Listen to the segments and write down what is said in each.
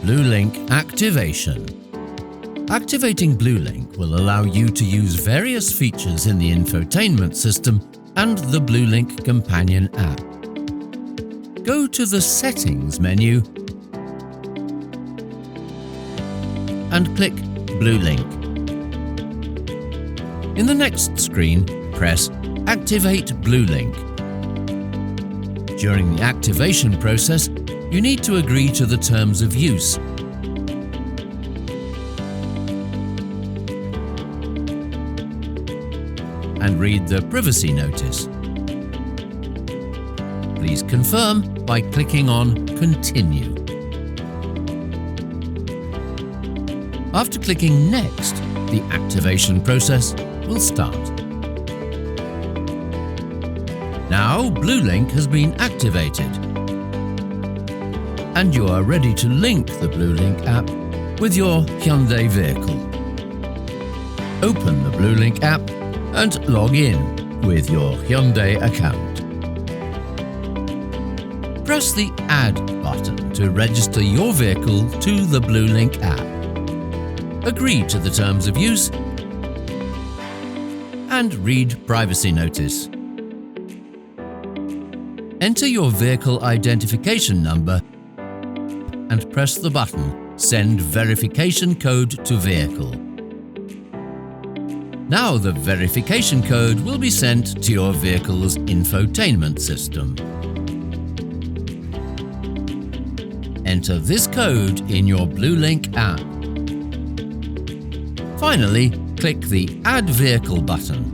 BlueLink activation. Activating BlueLink will allow you to use various features in the infotainment system and the BlueLink companion app. Go to the Settings menu and click BlueLink. In the next screen, press Activate BlueLink. During the activation process, you need to agree to the terms of use. And read the privacy notice. Please confirm by clicking on Continue. After clicking Next, the activation process will start. Now BlueLink has been activated, and you are ready to link the BlueLink app with your Hyundai vehicle. Open the BlueLink app and log in with your Hyundai account. Press the Add button to register your vehicle to the BlueLink app. Agree to the terms of use and read privacy notice. Enter your vehicle identification number and press the button Send Verification Code to Vehicle. Now the verification code will be sent to your vehicle's infotainment system. Enter this code in your BlueLink app. Finally, click the Add Vehicle button.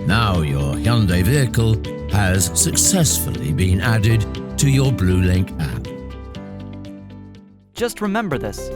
Now your Hyundai vehicle has successfully been added to your BlueLink app. Just remember this: